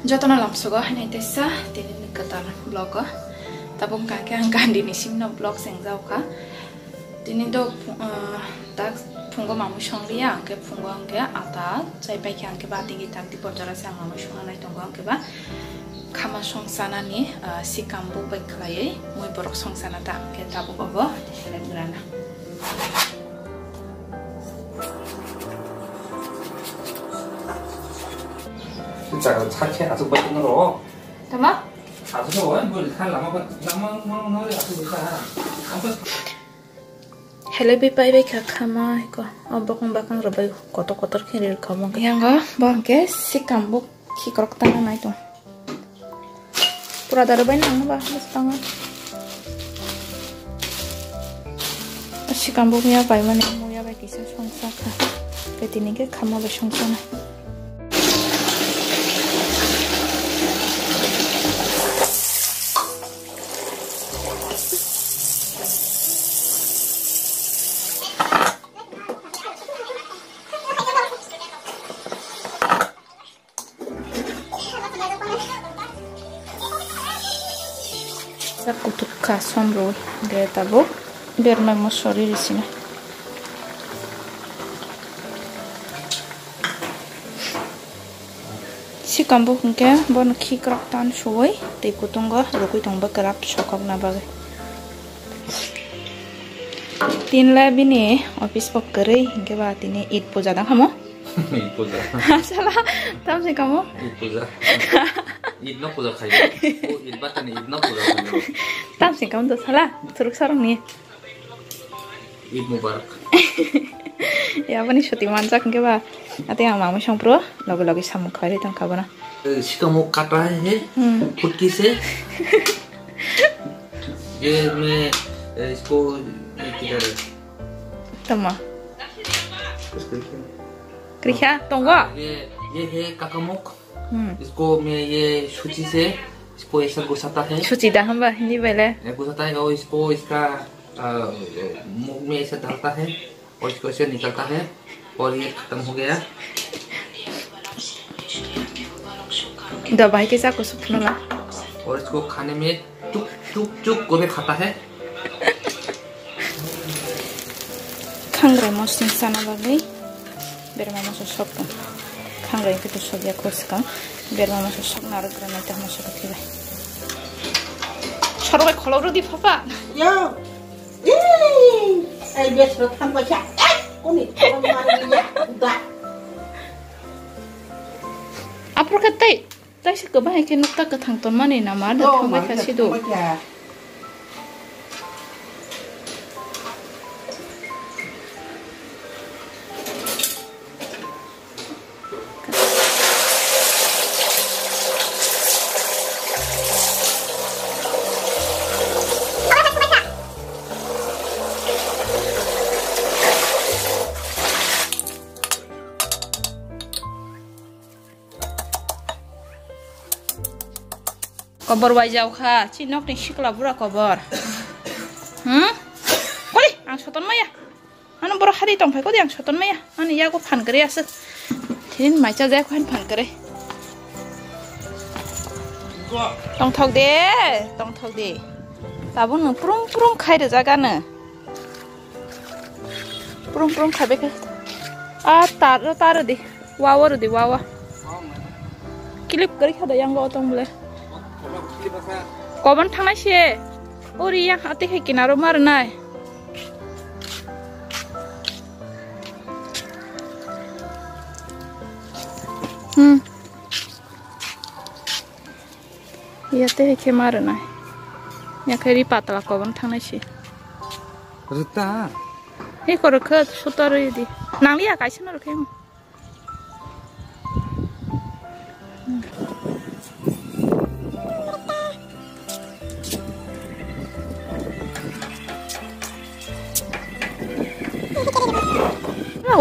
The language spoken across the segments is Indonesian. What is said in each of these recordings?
Jotona lamsogo hanai tesa tini nikatar blog tabung kake angkan dini simno blog sengjauka tini do tak pungo mamu shongria angke pungo angke ata sai pai ke angke ba tingi tak di bojara sa mamu shongna nai tongo angke ba kama songsana ni sikambu bai khlai moi borok songsana ta angke tabu bobo hele grana 진짜 착해 아주 멋있노로. tama 아주 좋아. 뭘 살라마 나만 아주 좋다. hele bi pai bai kama ko obakong bakang rabai kotor kotor kiri kamong yang ga bangke sikambu ki krok tangan nai to pura darabai nang ba tangan sikambu ya bai mane mo ya bai kisa songsa ka petini ke kama ba songsa na kutuk kason roll dia tabu biar memang sorry di sini si kambu ke bon ki krok tan suai te kutungga rokui tongba kerap sokok na bagai tin lab ini office pok kere hingga ba tini id puja dang kamu 이 보자. salah tahu sih kamu 이 보자. 이 넣고자 가야. 이 바탕에 이 넣고자 가야. tahu sih kamu tuh salah terus sarung nih 이 무바락. ya apa nih syuting mancak ke ba nanti yang mama songpro lagi sama kali tang kabana 시카모 काटा है फुटकी से ये मैं इसको किधर tama Kriya, tunggu. ये है काकामुक इसको मैं ये सूची से इसको ऐसा घुसाता है Suci dah hamba ini bela. घुसाता है और इसको इसका मुंह में ऐसे डालता है और इसको ऐसे निकलता है और ये खत्म हो गया दवाई के साथ कुछ सुनना और इसको खाने में चुप चुप चुप करके खाता है Kangre mosting sana bagai. Biar mama sosok kan. Kangre itu sosok ya koskan. Biar mama sosok naruh granat dah masuk ke sini. Sorok kalau udah di papa. Yo, ay biasa bertambah cak. Unik, orang mana udah. Apa kata? Tapi sih kebanyakan nukta ke tang ton mana nama ada tang mereka situ. Kobar wajau kah? Cinok nih sikla bura kobar. Kodi, ang soton maya. Anu bura hari tong kodi ang soton maya. Anu ya aku pan kere asal. Tin macam saya aku pan kere. Tong thok deh. Tabun nung prum kai de jaga ne. Prum kai beke. Ah tar deh. Wawa deh wawa. Kilip kere kada yang gak otong boleh. Koban thang sih, ori yang hati ke kinaro marnai. Iya teh ke marnai. Ya kiri patla koban thang sih. 그렇다 Hei korok sotor ini. Nang liya kaisa nor kemu.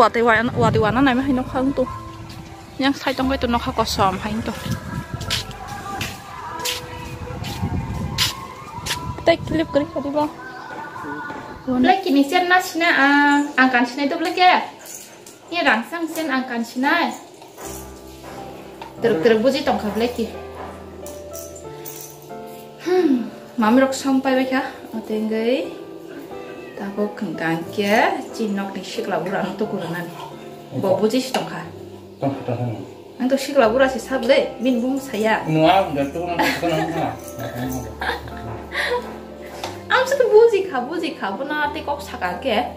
Wati wana này mới hay nó không tu, nhưng thay trong cái tụi nó không có sòm hay tu. Take clip kali tadi bang. Lagi ni sen nas na angkan sini tu lagi. Ni rangsang sen angkan sini. Teruk buji tong kableki. Mami rok sampai beka, otengai. Tapo kengkang kia, jinok ni shikla urang tu kurunan. Bawa buji tong ka. Tong kata sana. Ang tu shikla ura si sable, min bum saya. Nuau jatuh nanti kena. Am sa buji ka, buna te kok saka ke.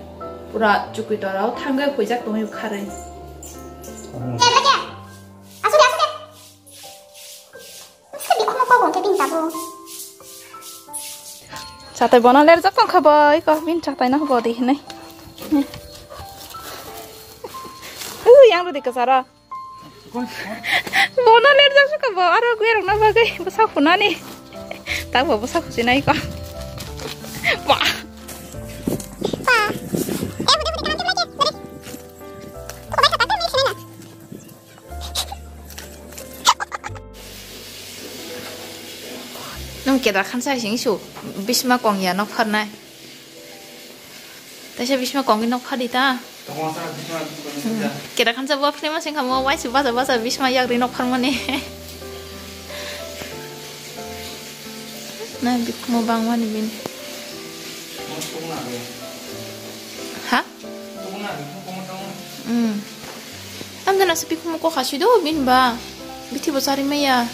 Ura cukui dorau tangga bujak tong yu kare. Chatai bona ler jak tong khabai ko min chatai na bo di nai. Yang lu dikasara. Bona ler jak ka bo aro gue rong na bagai basa khuna ni. Ta bo basa khusi nai ko. Wah. Nông kia đã khăn sai chính chủ Bishma quảng nhà nóc phân này tại sao Bishma quảng cái nóc phân đi ta kia đã khăn sai vấp mà sinh không quay sự bao giờ Bishma yak đi nóc phân mà nè này bị mua băng mà nè bên hả em đang nói sự bị mua có khá chứ đâu bên ba bị thì bao giờ đi mấy à